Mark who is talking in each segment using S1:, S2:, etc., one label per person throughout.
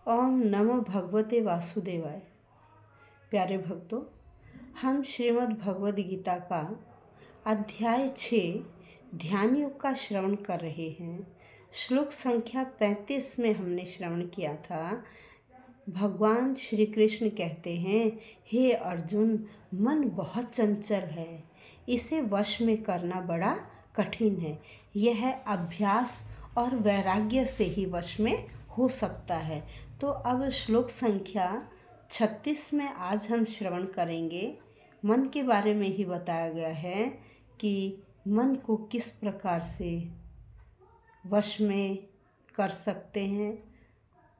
S1: ओम नमो भगवते वासुदेवाय। प्यारे भक्तों, हम श्रीमद् भगवद गीता का अध्याय 6 ध्यान योग का श्रवण कर रहे हैं। श्लोक संख्या 35 में हमने श्रवण किया था। भगवान श्री कृष्ण कहते हैं, हे अर्जुन, मन बहुत चंचल है, इसे वश में करना बड़ा कठिन है। यह अभ्यास और वैराग्य से ही वश में हो सकता है। तो अब श्लोक संख्या 36 में आज हम श्रवण करेंगे। मन के बारे में ही बताया गया है कि मन को किस प्रकार से वश में कर सकते हैं,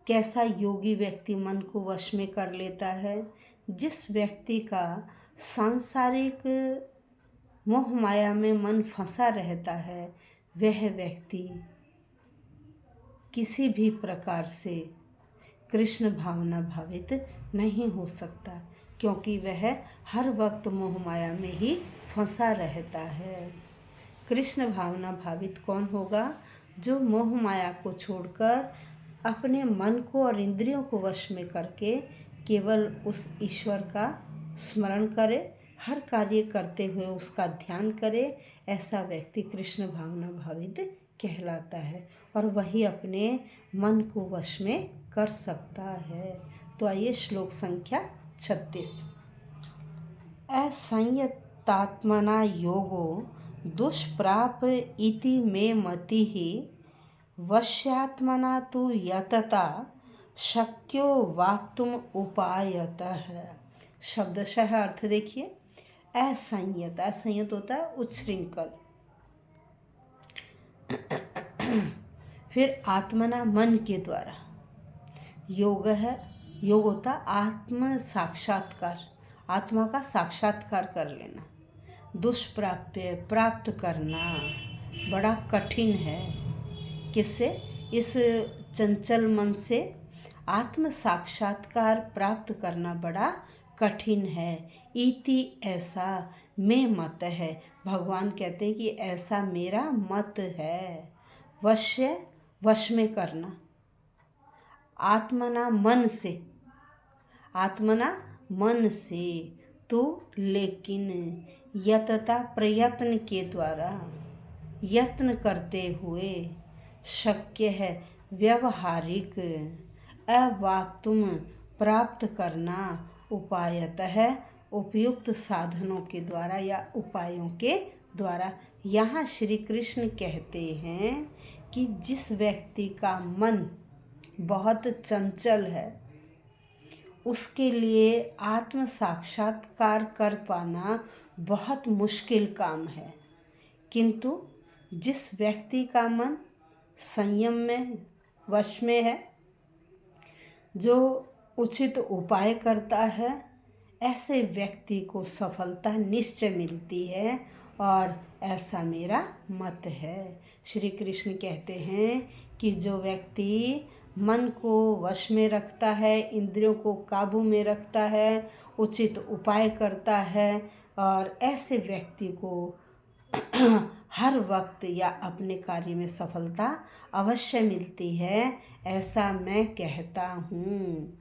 S1: कैसा योगी व्यक्ति मन को वश में कर लेता है। जिस व्यक्ति का सांसारिक मोह माया में मन फंसा रहता है, वह व्यक्ति किसी भी प्रकार से कृष्ण भावना भावित नहीं हो सकता, क्योंकि वह हर वक्त मोह माया में ही फंसा रहता है। कृष्ण भावना भावित कौन होगा? जो मोह माया को छोड़कर अपने मन को और इंद्रियों को वश में करके केवल उस ईश्वर का स्मरण करे, हर कार्य करते हुए उसका ध्यान करे। ऐसा व्यक्ति कृष्ण भावना भावित कहलाता है और वही अपने मन को वश में कर सकता है। तो आइए श्लोक संख्या 36। असंयतात्मना योगो दुष्प्राप इति मे मतिः वश्यात्मना तु यतता शक्यो वाक्तुम उपायतः। शब्दशः अर्थ देखिए। असंयत, असंयत होता है उच्छृंखल। फिर आत्मना, मन के द्वारा। योग है, योग होता आत्म साक्षात्कार, आत्मा का साक्षात्कार कर लेना। दुष्प्राप्य, प्राप्त करना बड़ा कठिन है। किससे? इस चंचल मन से आत्म साक्षात्कार प्राप्त करना बड़ा कठिन है। इति, ऐसा, में मत है। भगवान कहते हैं कि ऐसा मेरा मत है। वश्य, वश में करना। आत्मना, मन से, आत्मना मन से। तो लेकिन यतता, प्रयत्न के द्वारा, यत्न करते हुए, शक्य है, व्यवहारिक, अवाक्तुम, प्राप्त करना, उपायतः, उपयुक्त साधनों के द्वारा या उपायों के द्वारा। यहाँ श्री कृष्ण कहते हैं कि जिस व्यक्ति का मन बहुत चंचल है, उसके लिए आत्म साक्षात्कार कर पाना बहुत मुश्किल काम है। किंतु जिस व्यक्ति का मन संयम में, वश में है, जो उचित उपाय करता है, ऐसे व्यक्ति को सफलता निश्चय मिलती है और ऐसा मेरा मत है। श्री कृष्ण कहते हैं कि जो व्यक्ति मन को वश में रखता है, इंद्रियों को काबू में रखता है, उचित उपाय करता है, और ऐसे व्यक्ति को हर वक्त या अपने कार्य में सफलता अवश्य मिलती है, ऐसा मैं कहता हूँ।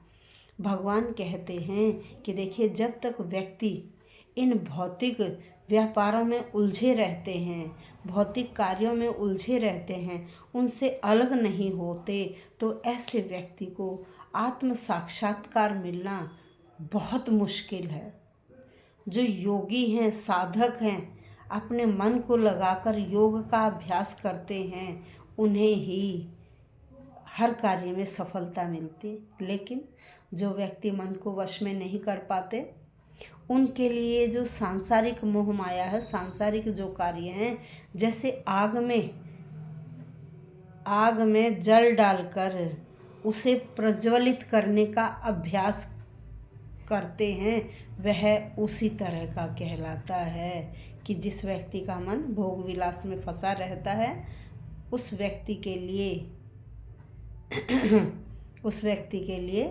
S1: भगवान कहते हैं कि देखिए, जब तक व्यक्ति इन भौतिक व्यापारों में उलझे रहते हैं, भौतिक कार्यों में उलझे रहते हैं, उनसे अलग नहीं होते, तो ऐसे व्यक्ति को आत्म साक्षात्कार मिलना बहुत मुश्किल है। जो योगी हैं, साधक हैं, अपने मन को लगाकर योग का अभ्यास करते हैं, उन्हें ही हर कार्य में सफलता मिलती। लेकिन जो व्यक्ति मन को वश में नहीं कर पाते, उनके लिए जो सांसारिक मोह माया है, सांसारिक जो कार्य हैं, जैसे आग में जल डालकर उसे प्रज्वलित करने का अभ्यास करते हैं, वह उसी तरह का कहलाता है कि जिस व्यक्ति का मन भोग विलास में फंसा रहता है, उस व्यक्ति के लिए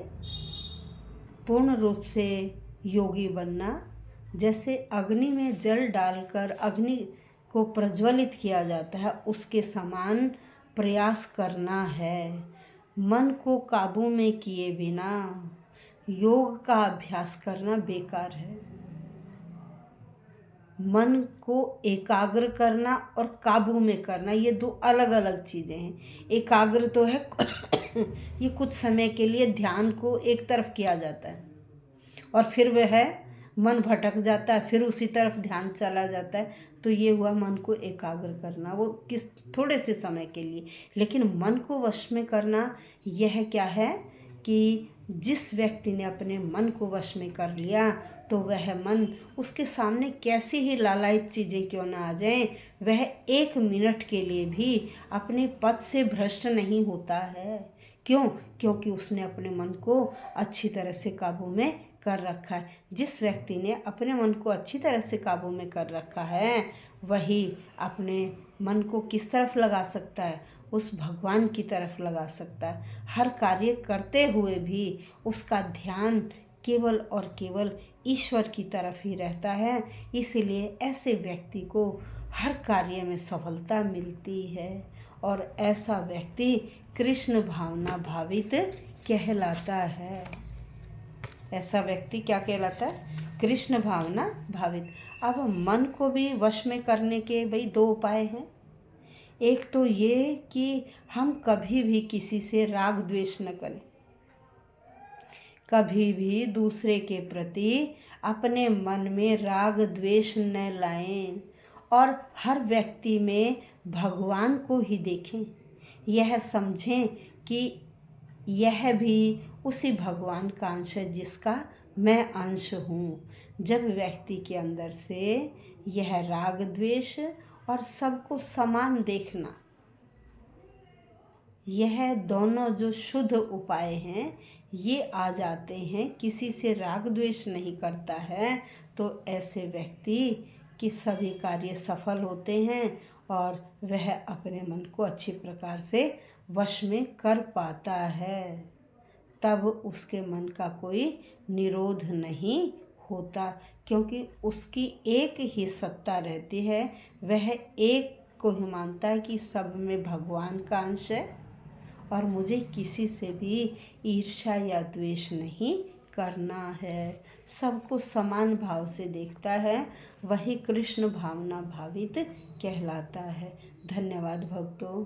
S1: पूर्ण रूप से योगी बनना, जैसे अग्नि में जल डालकर अग्नि को प्रज्वलित किया जाता है, उसके समान प्रयास करना है। मन को काबू में किए बिना योग का अभ्यास करना बेकार है। मन को एकाग्र करना और काबू में करना ये दो अलग अलग चीज़ें हैं। एकाग्र तो है ये कुछ समय के लिए ध्यान को एक तरफ किया जाता है और फिर वह मन भटक जाता है, फिर उसी तरफ ध्यान चला जाता है, तो ये हुआ मन को एकाग्र करना, वो किस थोड़े से समय के लिए। लेकिन मन को वश में करना यह क्या है कि जिस व्यक्ति ने अपने मन को वश में कर लिया तो वह मन उसके सामने कैसी ही लालायित चीज़ें क्यों ना आ जाएं, वह 1 मिनट के लिए भी अपने पद से भ्रष्ट नहीं होता है। क्यों? क्योंकि उसने अपने मन को अच्छी तरह से काबू में कर रखा है। जिस व्यक्ति ने अपने मन को अच्छी तरह से काबू में कर रखा है वही अपने मन को किस तरफ लगा सकता है? उस भगवान की तरफ लगा सकता है। हर कार्य करते हुए भी उसका ध्यान केवल और केवल ईश्वर की तरफ ही रहता है। इसीलिए ऐसे व्यक्ति को हर कार्य में सफलता मिलती है और ऐसा व्यक्ति कृष्ण भावना भावित कहलाता है। ऐसा व्यक्ति क्या कहलाता है? कृष्ण भावना भावित। अब मन को भी वश में करने के 2 उपाय हैं। एक तो ये कि हम कभी भी किसी से राग द्वेष न करें, कभी भी दूसरे के प्रति अपने मन में राग द्वेष न लाएं और हर व्यक्ति में भगवान को ही देखें। यह समझें कि यह भी उसी भगवान का अंश है जिसका मैं अंश हूँ। जब व्यक्ति के अंदर से यह राग द्वेष और सबको समान देखना, यह दोनों जो शुद्ध उपाय हैं ये आ जाते हैं, किसी से राग द्वेष नहीं करता है, तो ऐसे व्यक्ति के सभी कार्य सफल होते हैं और वह अपने मन को अच्छी प्रकार से वश में कर पाता है। तब उसके मन का कोई निरोध नहीं होता, क्योंकि उसकी एक ही सत्ता रहती है। वह एक को ही मानता है कि सब में भगवान का अंश है और मुझे किसी से भी ईर्ष्या या द्वेष नहीं करना है। सबको समान भाव से देखता है, वही कृष्ण भावना भावित कहलाता है। धन्यवाद भक्तों।